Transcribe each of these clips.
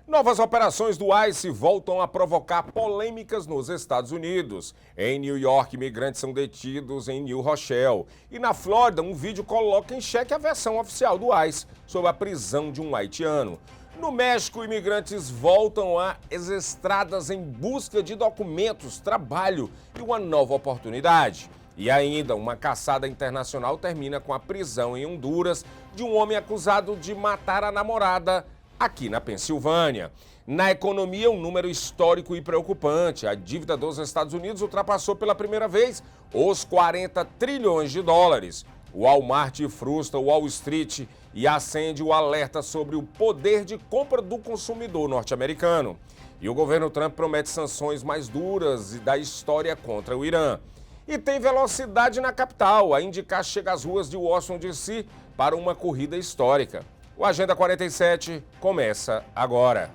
Novas operações do ICE voltam a provocar polêmicas nos Estados Unidos. Em New York, imigrantes são detidos em New Rochelle. E na Flórida, um vídeo coloca em xeque a versão oficial do ICE sobre a prisão de um haitiano. No México, imigrantes voltam às estradas em busca de documentos, trabalho e uma nova oportunidade. E ainda, uma caçada internacional termina com a prisão em Honduras de um homem acusado de matar a namorada aqui na Pensilvânia. Na economia, um número histórico e preocupante. A dívida dos Estados Unidos ultrapassou pela primeira vez os 40 trilhões de dólares. O Walmart frustra o Wall Street e acende o alerta sobre o poder de compra do consumidor norte-americano. E o governo Trump promete sanções mais duras da história contra o Irã. E tem velocidade na capital. A IndyCar chega às ruas de Washington, D.C. para uma corrida histórica. O Agenda 47 começa agora.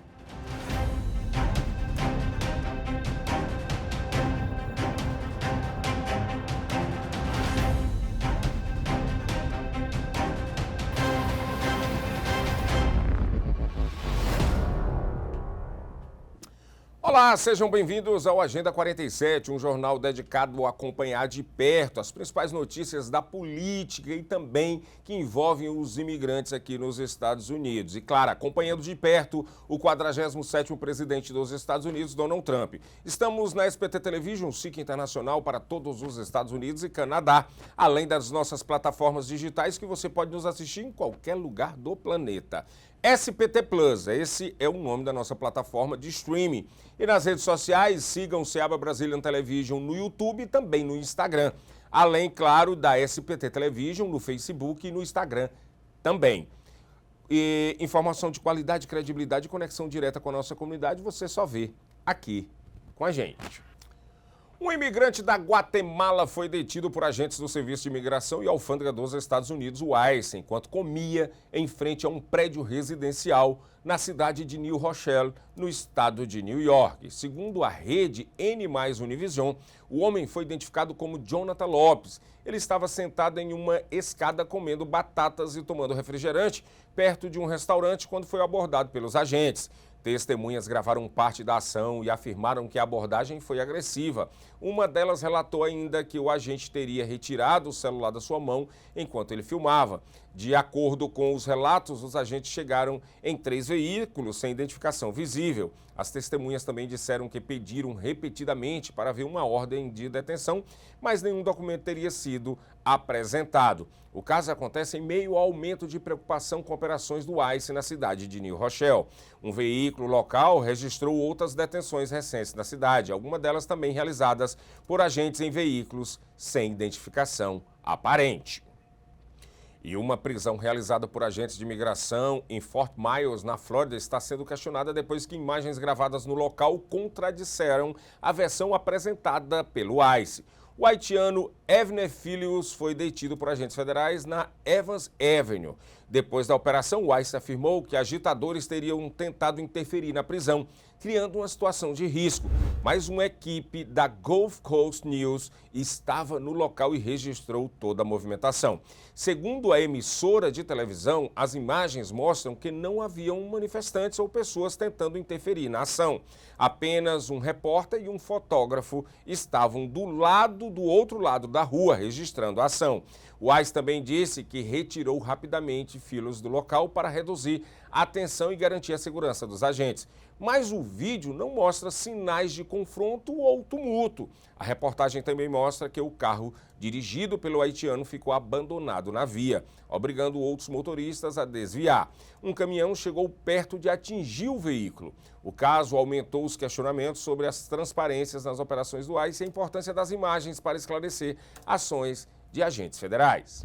Olá, sejam bem-vindos ao Agenda 47, um jornal dedicado a acompanhar de perto as principais notícias da política e também que envolvem os imigrantes aqui nos Estados Unidos. E, claro, acompanhando de perto o 47º presidente dos Estados Unidos, Donald Trump. Estamos na SPT Television, SIC Internacional para todos os Estados Unidos e Canadá, além das nossas plataformas digitais que você pode nos assistir em qualquer lugar do planeta. SPT Plus, esse é o nome da nossa plataforma de streaming. E nas redes sociais, sigam o Seaba Brazilian Television no YouTube e também no Instagram. Além, claro, da SPT Television no Facebook e no Instagram também. E informação de qualidade, credibilidade e conexão direta com a nossa comunidade, você só vê aqui com a gente. Um imigrante da Guatemala foi detido por agentes do Serviço de Imigração e Alfândega dos Estados Unidos, o ICE, enquanto comia em frente a um prédio residencial na cidade de New Rochelle, no estado de New York. Segundo a rede N+ Univision, o homem foi identificado como Jonathan Lopes. Ele estava sentado em uma escada comendo batatas e tomando refrigerante perto de um restaurante quando foi abordado pelos agentes. Testemunhas gravaram parte da ação e afirmaram que a abordagem foi agressiva. Uma delas relatou ainda que o agente teria retirado o celular da sua mão enquanto ele filmava. De acordo com os relatos, os agentes chegaram em 3 veículos sem identificação visível. As testemunhas também disseram que pediram repetidamente para ver uma ordem de detenção, mas nenhum documento teria sido apresentado. O caso acontece em meio ao aumento de preocupação com operações do ICE na cidade de New Rochelle. Um veículo local registrou outras detenções recentes na cidade, algumas delas também realizadas por agentes em veículos sem identificação aparente. E uma prisão realizada por agentes de imigração em Fort Myers, na Flórida, está sendo questionada depois que imagens gravadas no local contradisseram a versão apresentada pelo ICE. O haitiano Evner Filius foi detido por agentes federais na Evans Avenue. Depois da operação, o ICE afirmou que agitadores teriam tentado interferir na prisão, criando uma situação de risco. Mas uma equipe da Gulf Coast News estava no local e registrou toda a movimentação. Segundo a emissora de televisão, as imagens mostram que não haviam manifestantes ou pessoas tentando interferir na ação. Apenas um repórter e um fotógrafo estavam do outro lado da rua, registrando a ação. O ICE também disse que retirou rapidamente Filius do local para reduzir a tensão e garantir a segurança dos agentes. Mas o vídeo não mostra sinais de confronto ou tumulto. A reportagem também mostra que o carro dirigido pelo haitiano ficou abandonado na via, obrigando outros motoristas a desviar. Um caminhão chegou perto de atingir o veículo. O caso aumentou os questionamentos sobre as transparências nas operações do ICE e a importância das imagens para esclarecer ações de agentes federais.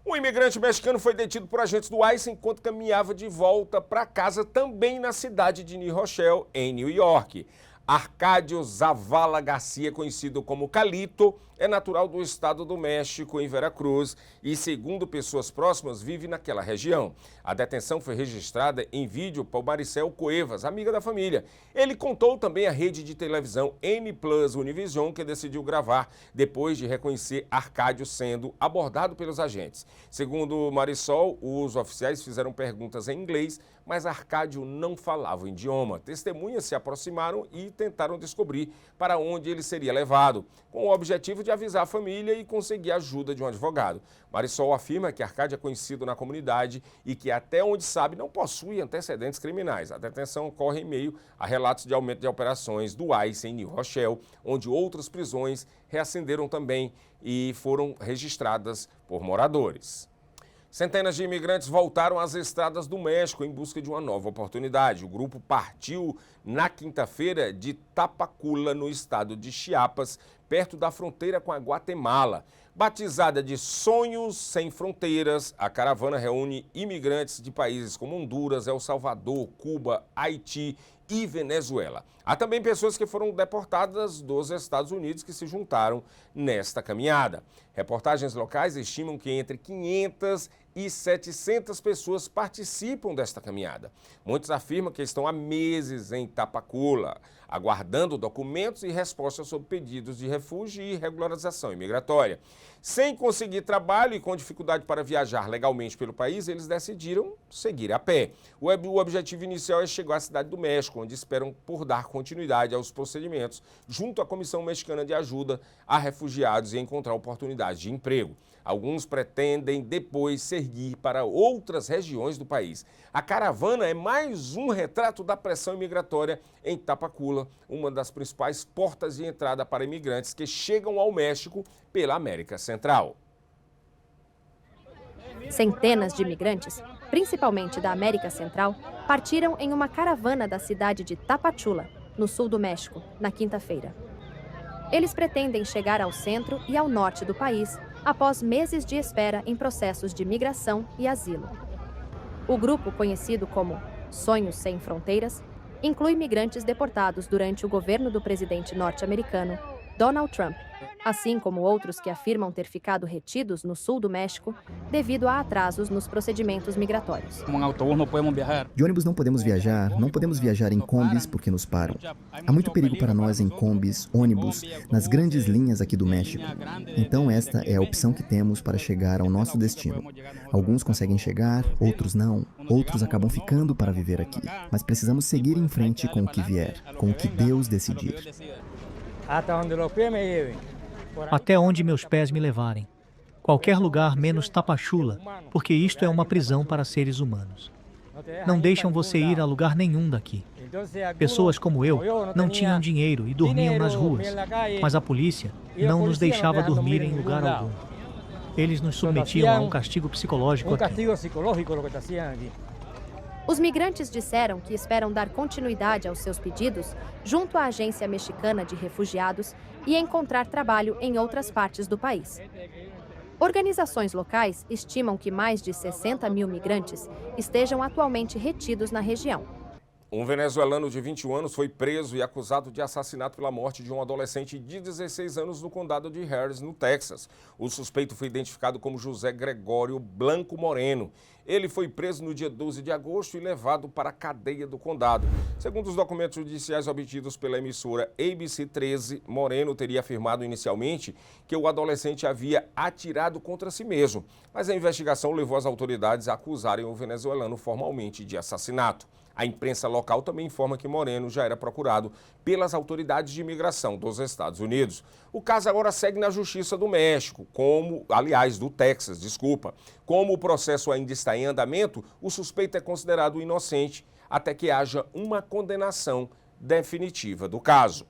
Um imigrante mexicano foi detido por agentes do ICE enquanto caminhava de volta para casa também na cidade de New Rochelle, em New York. Arcádio Zavala Garcia, conhecido como Calito, é natural do estado do México, em Veracruz, e, segundo pessoas próximas, vive naquela região. A detenção foi registrada em vídeo por Maricel Cuevas, amiga da família. Ele contou também à rede de televisão N Plus Univision, que decidiu gravar depois de reconhecer Arcádio sendo abordado pelos agentes. Segundo Marisol, os oficiais fizeram perguntas em inglês, mas Arcádio não falava o idioma. Testemunhas se aproximaram e tentaram descobrir para onde ele seria levado, com o objetivo de avisar a família e conseguir a ajuda de um advogado. Marisol afirma que Arcádio é conhecido na comunidade e que, até onde sabe, não possui antecedentes criminais. A detenção ocorre em meio a relatos de aumento de operações do ICE em New Rochelle, onde outras prisões reacenderam também e foram registradas por moradores. Centenas de imigrantes voltaram às estradas do México em busca de uma nova oportunidade. O grupo partiu na quinta-feira de Tapachula, no estado de Chiapas, perto da fronteira com a Guatemala. Batizada de Sonhos Sem Fronteiras, a caravana reúne imigrantes de países como Honduras, El Salvador, Cuba, Haiti e Venezuela. Há também pessoas que foram deportadas dos Estados Unidos que se juntaram nesta caminhada. Reportagens locais estimam que entre 500 e 700 pessoas participam desta caminhada. Muitos afirmam que estão há meses em Tapachula, aguardando documentos e respostas sobre pedidos de refúgio e regularização imigratória. Sem conseguir trabalho e com dificuldade para viajar legalmente pelo país, eles decidiram seguir a pé. O objetivo inicial é chegar à cidade do México, onde esperam por dar continuidade aos procedimentos junto à Comissão Mexicana de Ajuda a Refugiados e encontrar oportunidades de emprego. Alguns pretendem depois seguir para outras regiões do país. A caravana é mais um retrato da pressão imigratória em Tapachula, uma das principais portas de entrada para imigrantes que chegam ao México pela América Central. Centenas de imigrantes, principalmente da América Central, partiram em uma caravana da cidade de Tapachula, no sul do México, na quinta-feira. Eles pretendem chegar ao centro e ao norte do país após meses de espera em processos de migração e asilo. O grupo, conhecido como Sonhos Sem Fronteiras, inclui migrantes deportados durante o governo do presidente norte-americano Donald Trump, assim como outros que afirmam ter ficado retidos no sul do México devido a atrasos nos procedimentos migratórios. De ônibus não podemos viajar em combis porque nos param. Há muito perigo para nós em combis, ônibus, nas grandes linhas aqui do México. Então esta é a opção que temos para chegar ao nosso destino. Alguns conseguem chegar, outros não. Outros acabam ficando para viver aqui. Mas precisamos seguir em frente com o que vier, com o que Deus decidir. Até onde meus pés me levarem. Qualquer lugar menos Tapachula, porque isto é uma prisão para seres humanos. Não deixam você ir a lugar nenhum daqui. Pessoas como eu não tinham dinheiro e dormiam nas ruas, mas a polícia não nos deixava dormir em lugar algum. Eles nos submetiam a um castigo psicológico aqui. Os migrantes disseram que esperam dar continuidade aos seus pedidos junto à Agência Mexicana de Refugiados e encontrar trabalho em outras partes do país. Organizações locais estimam que mais de 60 mil migrantes estejam atualmente retidos na região. Um venezuelano de 21 anos foi preso e acusado de assassinato pela morte de um adolescente de 16 anos no condado de Harris, no Texas. O suspeito foi identificado como José Gregório Blanco Moreno. Ele foi preso no dia 12 de agosto e levado para a cadeia do condado. Segundo os documentos judiciais obtidos pela emissora ABC 13, Moreno teria afirmado inicialmente que o adolescente havia atirado contra si mesmo, mas a investigação levou as autoridades a acusarem o venezuelano formalmente de assassinato. A imprensa local também informa que Moreno já era procurado pelas autoridades de imigração dos Estados Unidos. O caso agora segue na Justiça do México, do Texas. Como o processo ainda está em andamento, o suspeito é considerado inocente até que haja uma condenação definitiva do caso.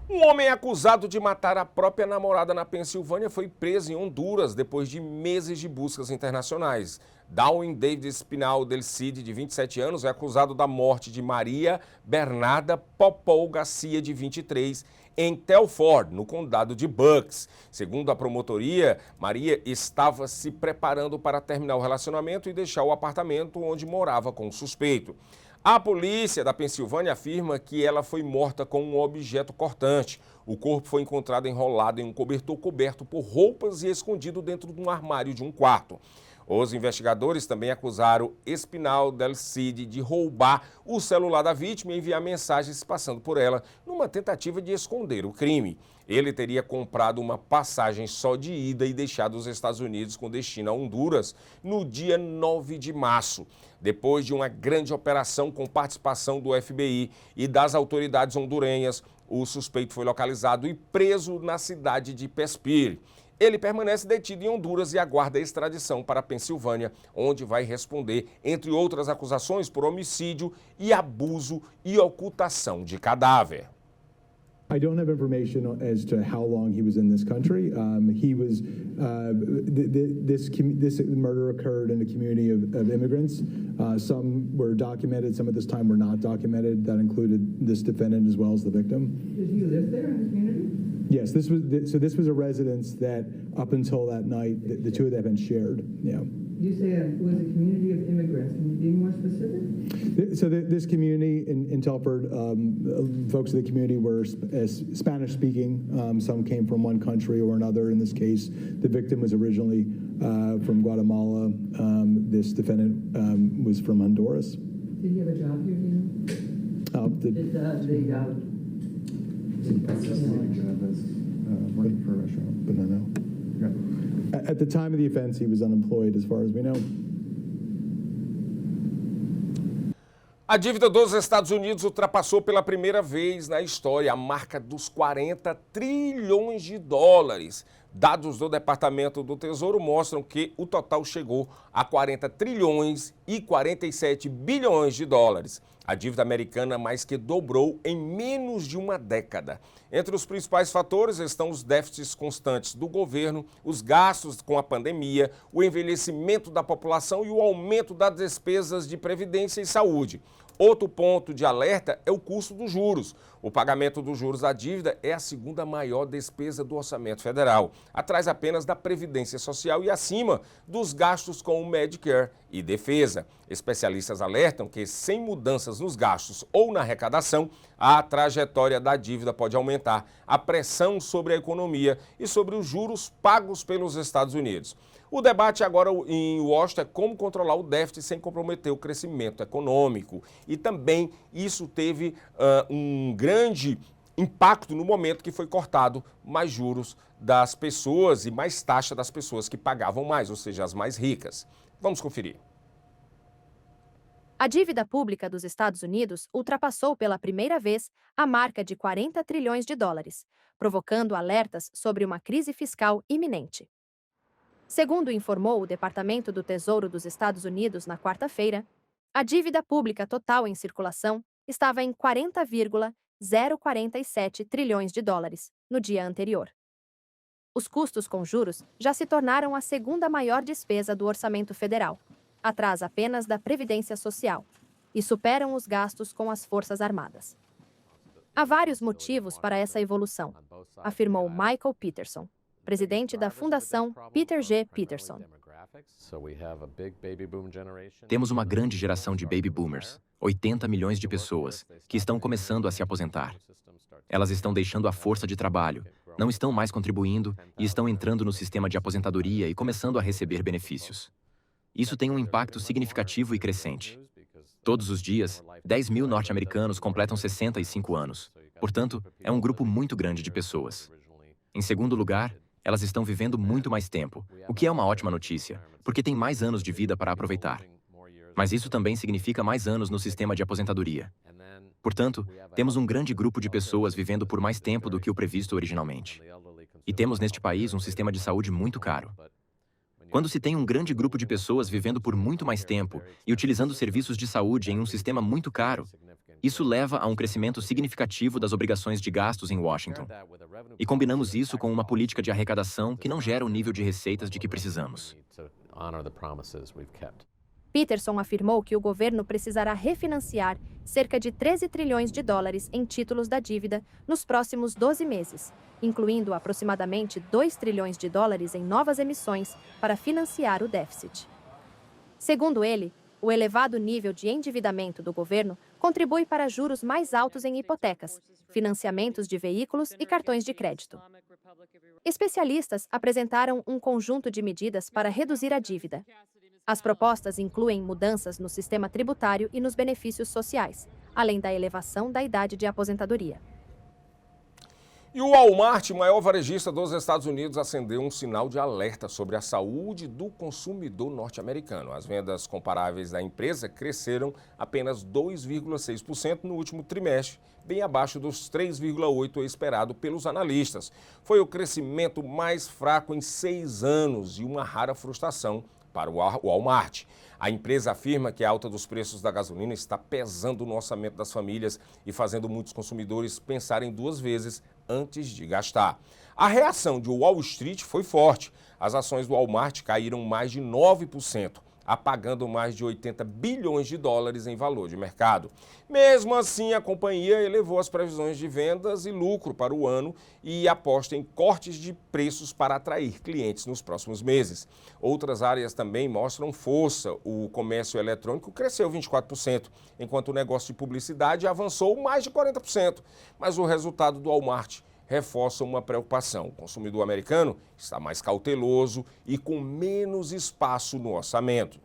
Um homem acusado de matar a própria namorada na Pensilvânia foi preso em Honduras depois de meses de buscas internacionais. Darwin Davis Pinal del Cid, de 27 anos, é acusado da morte de Maria Bernarda Popol Garcia, de 23, em Telford, no condado de Bucks. Segundo a promotoria, Maria estava se preparando para terminar o relacionamento e deixar o apartamento onde morava com o suspeito. A polícia da Pensilvânia afirma que ela foi morta com um objeto cortante. O corpo foi encontrado enrolado em um cobertor coberto por roupas e escondido dentro de um armário de um quarto. Os investigadores também acusaram Espinal del Cid de roubar o celular da vítima e enviar mensagens passando por ela, numa tentativa de esconder o crime. Ele teria comprado uma passagem só de ida e deixado os Estados Unidos com destino a Honduras no dia 9 de março. Depois de uma grande operação com participação do FBI e das autoridades hondurenhas, o suspeito foi localizado e preso na cidade de Pespire. Ele permanece detido em Honduras e aguarda extradição para a Pensilvânia, onde vai responder, entre outras acusações, por homicídio e abuso e ocultação de cadáver. I don't have information as to how long he was in this country. This murder occurred in a community of immigrants. Some were documented, some at this time were not documented. That included this defendant as well as the victim. Did he live there in the community? Yes, this was a residence that up until that night, the two of them had shared. Yeah. You say it was a community of immigrants. Can you be more specific? So this community in Telford, folks of the community were Spanish-speaking. Some came from one country or another. In this case, the victim was originally from Guatemala. This defendant was from Honduras. Did he have a job here, do you know? Working for a restaurant, but not now. At the time of the offense, he was unemployed, as far as we know. A dívida dos Estados Unidos ultrapassou pela primeira vez na história a marca dos 40 trilhões de dólares. Dados do Departamento do Tesouro mostram que o total chegou a 40 trilhões e 47 bilhões de dólares. A dívida americana mais que dobrou em menos de uma década. Entre os principais fatores estão os déficits constantes do governo, os gastos com a pandemia, o envelhecimento da população e o aumento das despesas de previdência e saúde. Outro ponto de alerta é o custo dos juros. O pagamento dos juros da dívida é a segunda maior despesa do orçamento federal, atrás apenas da Previdência Social e acima dos gastos com o Medicare e defesa. Especialistas alertam que, sem mudanças nos gastos ou na arrecadação, a trajetória da dívida pode aumentar a pressão sobre a economia e sobre os juros pagos pelos Estados Unidos. O debate agora em Washington é como controlar o déficit sem comprometer o crescimento econômico. E também isso teve um grande impacto no momento que foi cortado mais juros das pessoas e mais taxa das pessoas que pagavam mais, ou seja, as mais ricas. Vamos conferir. A dívida pública dos Estados Unidos ultrapassou pela primeira vez a marca de 40 trilhões de dólares, provocando alertas sobre uma crise fiscal iminente. Segundo informou o Departamento do Tesouro dos Estados Unidos na quarta-feira, a dívida pública total em circulação estava em 40,047 trilhões de dólares no dia anterior. Os custos com juros já se tornaram a segunda maior despesa do orçamento federal, atrás apenas da Previdência Social, e superam os gastos com as Forças Armadas. Há vários motivos para essa evolução, afirmou Michael Peterson, presidente da Fundação Peter G. Peterson. Temos uma grande geração de baby boomers, 80 milhões de pessoas, que estão começando a se aposentar. Elas estão deixando a força de trabalho, não estão mais contribuindo e estão entrando no sistema de aposentadoria e começando a receber benefícios. Isso tem um impacto significativo e crescente. Todos os dias, 10 mil norte-americanos completam 65 anos. Portanto, é um grupo muito grande de pessoas. Em segundo lugar, elas estão vivendo muito mais tempo, o que é uma ótima notícia, porque tem mais anos de vida para aproveitar. Mas isso também significa mais anos no sistema de aposentadoria. Portanto, temos um grande grupo de pessoas vivendo por mais tempo do que o previsto originalmente. E temos neste país um sistema de saúde muito caro. Quando se tem um grande grupo de pessoas vivendo por muito mais tempo e utilizando serviços de saúde em um sistema muito caro, isso leva a um crescimento significativo das obrigações de gastos em Washington. E combinamos isso com uma política de arrecadação que não gera o nível de receitas de que precisamos. Peterson afirmou que o governo precisará refinanciar cerca de 13 trilhões de dólares em títulos da dívida nos próximos 12 meses, incluindo aproximadamente 2 trilhões de dólares em novas emissões para financiar o déficit. Segundo ele, O elevado nível de endividamento do governo contribui para juros mais altos em hipotecas, financiamentos de veículos e cartões de crédito. Especialistas apresentaram um conjunto de medidas para reduzir a dívida. As propostas incluem mudanças no sistema tributário e nos benefícios sociais, além da elevação da idade de aposentadoria. E o Walmart, maior varejista dos Estados Unidos, acendeu um sinal de alerta sobre a saúde do consumidor norte-americano. As vendas comparáveis da empresa cresceram apenas 2,6% no último trimestre, bem abaixo dos 3,8% esperado pelos analistas. Foi o crescimento mais fraco em 6 anos e uma rara frustração para o Walmart. A empresa afirma que a alta dos preços da gasolina está pesando no orçamento das famílias e fazendo muitos consumidores pensarem 2 vezes antes de gastar. A reação de Wall Street foi forte. As ações do Walmart caíram mais de 9%, apagando mais de 80 bilhões de dólares em valor de mercado. Mesmo assim, a companhia elevou as previsões de vendas e lucro para o ano e aposta em cortes de preços para atrair clientes nos próximos meses. Outras áreas também mostram força. O comércio eletrônico cresceu 24%, enquanto o negócio de publicidade avançou mais de 40%. Mas o resultado do Walmart reforça uma preocupação. O consumidor americano está mais cauteloso e com menos espaço no orçamento.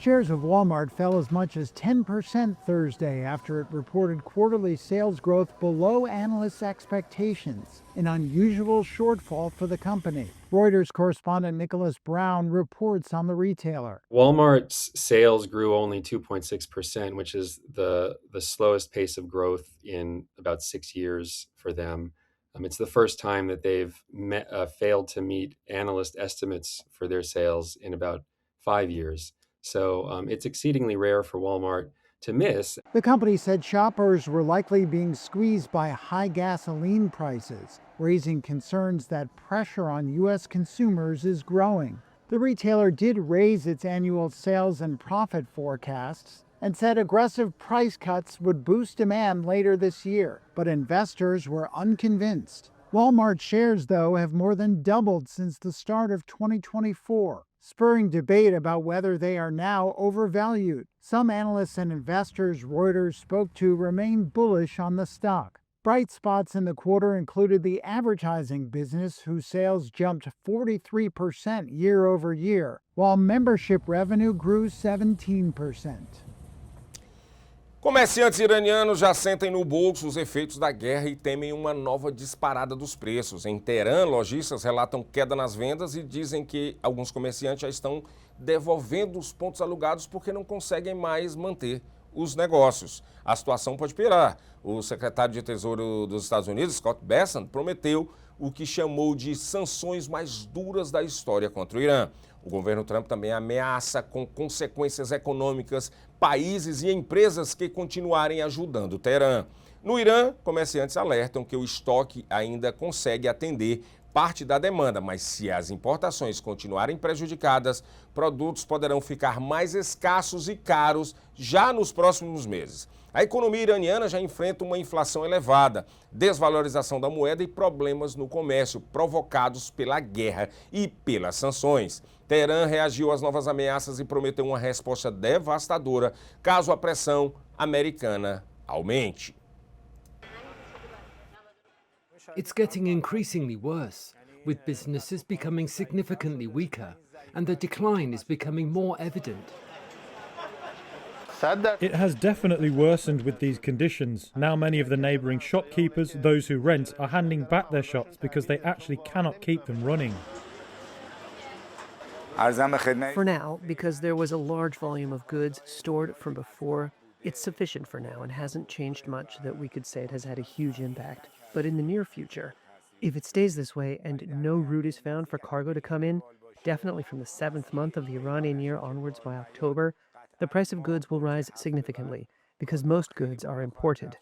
Shares of Walmart fell as much as 10% Thursday after it reported quarterly sales growth below analysts' expectations, an unusual shortfall for the company. Reuters correspondent Nicholas Brown reports on the retailer. Walmart's sales grew only 2.6%, which is the slowest pace of growth in about 6 years for them. It's the first time that they've failed to meet analyst estimates for their sales in about 5 years. So it's exceedingly rare for Walmart to miss. The company said shoppers were likely being squeezed by high gasoline prices, raising concerns that pressure on U.S. consumers is growing. The retailer did raise its annual sales and profit forecasts and said aggressive price cuts would boost demand later this year, but investors were unconvinced. Walmart shares, though, have more than doubled since the start of 2024. Spurring debate about whether they are now overvalued. Some analysts and investors Reuters spoke to remain bullish on the stock. Bright spots in the quarter included the advertising business, whose sales jumped 43% year over year, while membership revenue grew 17%. Comerciantes iranianos já sentem no bolso os efeitos da guerra e temem uma nova disparada dos preços. Em Teherã, lojistas relatam queda nas vendas e dizem que alguns comerciantes já estão devolvendo os pontos alugados porque não conseguem mais manter os negócios. A situação pode piorar. O secretário de Tesouro dos Estados Unidos, Scott Bessent, prometeu o que chamou de sanções mais duras da história contra o Irã. O governo Trump também ameaça com consequências econômicas países e empresas que continuarem ajudando Teherã. No Irã, comerciantes alertam que o estoque ainda consegue atender parte da demanda, mas se as importações continuarem prejudicadas, produtos poderão ficar mais escassos e caros já nos próximos meses. A economia iraniana já enfrenta uma inflação elevada, desvalorização da moeda e problemas no comércio provocados pela guerra e pelas sanções. Teherã reagiu às novas ameaças e prometeu uma resposta devastadora caso a pressão americana aumente. It's getting increasingly worse, with businesses becoming significantly weaker, and the decline is becoming more evident. It has definitely worsened with these conditions. Now many of the neighbouring shopkeepers, those who rent, are handing back their shops because they actually cannot keep them running. For now, because there was a large volume of goods stored from before, it's sufficient for now and hasn't changed much that we could say it has had a huge impact. But in the near future, if it stays this way and no route is found for cargo to come in, definitely from the 7th month of the Iranian year onwards by October, the price of goods will rise significantly because most goods are imported.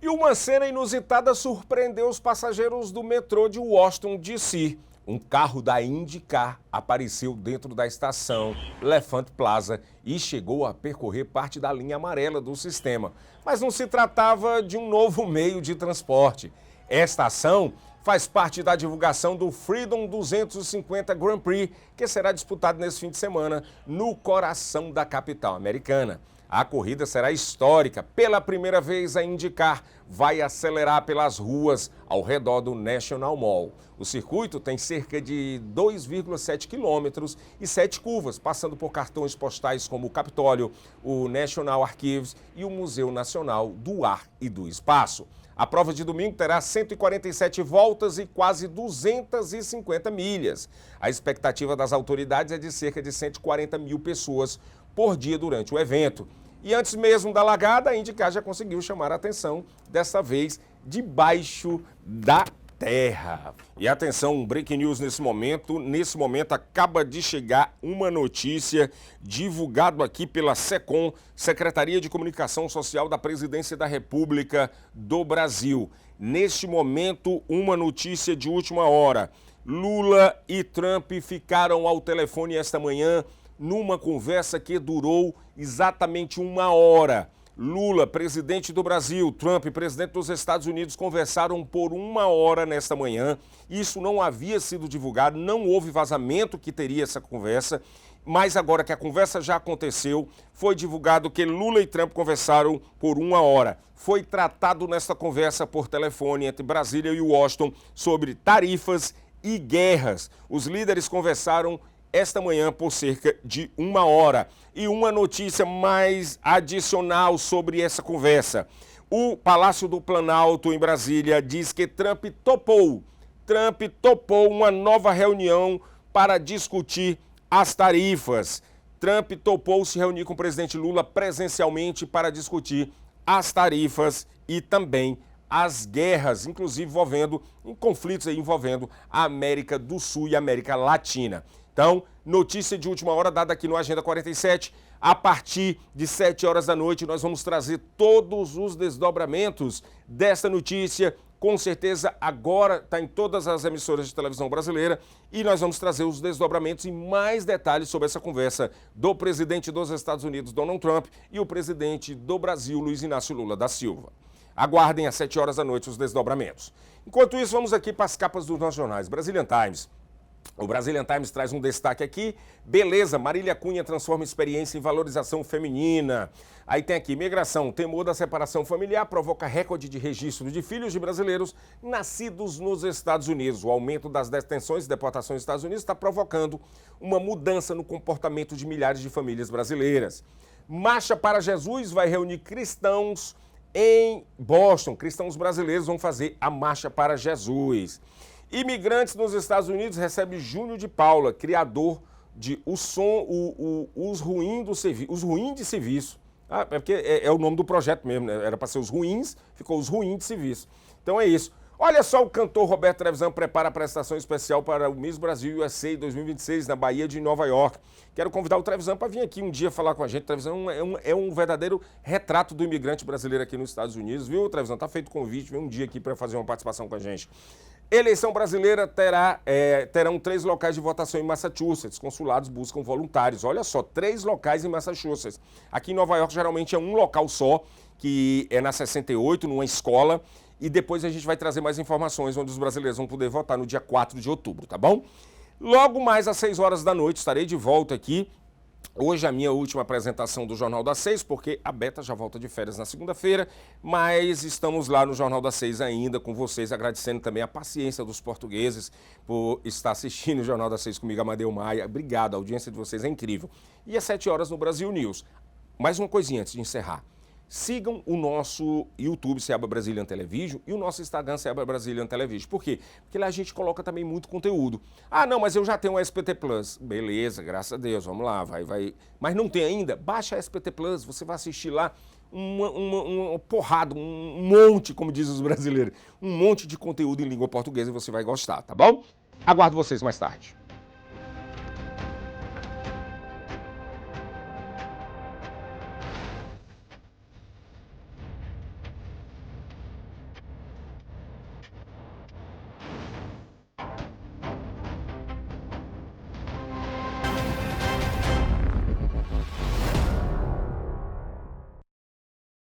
E uma cena inusitada surpreendeu os passageiros do metrô de Washington, D.C. Um carro da IndyCar apareceu dentro da estação L'Enfant Plaza e chegou a percorrer parte da linha amarela do sistema. Mas não se tratava de um novo meio de transporte. Esta ação faz parte da divulgação do Freedom 250 Grand Prix, que será disputado nesse fim de semana no coração da capital americana. A corrida será histórica. Pela primeira vez, a IndyCar vai acelerar pelas ruas ao redor do National Mall. O circuito tem cerca de 2,7 quilômetros e 7 curvas, passando por cartões postais como o Capitólio, o National Archives e o Museu Nacional do Ar e do Espaço. A prova de domingo terá 147 voltas e quase 250 milhas. A expectativa das autoridades é de cerca de 140 mil pessoas por dia durante o evento. E antes mesmo da largada, a IndyCar já conseguiu chamar a atenção, dessa vez debaixo da terra. E atenção, um breaking news nesse momento. Nesse momento acaba de chegar uma notícia divulgada aqui pela SECOM, Secretaria de Comunicação Social da Presidência da República do Brasil. Neste momento, uma notícia de última hora. Lula e Trump ficaram ao telefone esta manhã numa conversa que durou exatamente 1 hora. Lula, presidente do Brasil, Trump, presidente dos Estados Unidos, conversaram por 1 hora nesta manhã. Isso não havia sido divulgado, não houve vazamento que teria essa conversa, mas agora que a conversa já aconteceu, foi divulgado que Lula e Trump conversaram por 1 hora. Foi tratado nesta conversa por telefone entre Brasília e Washington sobre tarifas e guerras. Os líderes conversaram esta manhã por cerca de 1 hora. E uma notícia mais adicional sobre essa conversa. O Palácio do Planalto, em Brasília, diz que Trump topou uma nova reunião para discutir as tarifas. Trump topou se reunir com o presidente Lula presencialmente para discutir as tarifas e também as guerras, inclusive conflitos envolvendo a América do Sul e a América Latina. Então, notícia de última hora dada aqui no Agenda 47. A partir de 7 horas da noite, nós vamos trazer todos os desdobramentos desta notícia. Com certeza, agora está em todas as emissoras de televisão brasileira e nós vamos trazer os desdobramentos e mais detalhes sobre essa conversa do presidente dos Estados Unidos, Donald Trump, e o presidente do Brasil, Luiz Inácio Lula da Silva. Aguardem às 7 horas da noite os desdobramentos. Enquanto isso, vamos aqui para as capas dos nossos jornais. Brazilian Times. O Brazilian Times traz um destaque aqui. Beleza, Marília Cunha transforma experiência em valorização feminina. Aí tem aqui, migração, temor da separação familiar provoca recorde de registro de filhos de brasileiros nascidos nos Estados Unidos. O aumento das detenções e deportações nos Estados Unidos está provocando uma mudança no comportamento de milhares de famílias brasileiras. Marcha para Jesus vai reunir cristãos em Boston. Cristãos brasileiros vão fazer a Marcha para Jesus. Imigrantes nos Estados Unidos recebe Júnior de Paula, criador de Os Ruins de Serviço. Ah, é porque é o nome do projeto mesmo, né? Era para ser Os Ruins, ficou Os Ruins de Serviço. Então é isso. Olha só, o cantor Roberto Trevisan prepara a prestação especial para o Miss Brasil USA 2026 na Bahia de Nova York. Quero convidar o Trevisan para vir aqui um dia falar com a gente. Trevisan é um verdadeiro retrato do imigrante brasileiro aqui nos Estados Unidos, viu, Trevisan? Tá feito o convite, vem um dia aqui para fazer uma participação com a gente. Eleição brasileira terão 3 locais de votação em Massachusetts. Consulados buscam voluntários. Olha só, 3 locais em Massachusetts. Aqui em Nova York, geralmente é um local só, que é na 68, numa escola. E depois a gente vai trazer mais informações onde os brasileiros vão poder votar no dia 4 de outubro, tá bom? Logo mais às 6 horas da noite estarei de volta aqui. Hoje é a minha última apresentação do Jornal das 6, porque a Beta já volta de férias na segunda-feira, mas estamos lá no Jornal das 6 ainda com vocês, agradecendo também a paciência dos portugueses por estar assistindo o Jornal das 6 comigo, Amadeu Maia. Obrigado, a audiência de vocês é incrível. E às 7 horas no Brasil News. Mais uma coisinha antes de encerrar. Sigam o nosso YouTube, Seaba Brazilian Television, e o nosso Instagram, Seaba Brazilian Television. Por quê? Porque lá a gente coloca também muito conteúdo. Ah, não, mas eu já tenho o SPT Plus. Beleza, graças a Deus, vamos lá, vai. Mas não tem ainda? Baixa a SPT Plus, você vai assistir lá uma porrada, um monte, como dizem os brasileiros, um monte de conteúdo em língua portuguesa e você vai gostar, tá bom? Aguardo vocês mais tarde.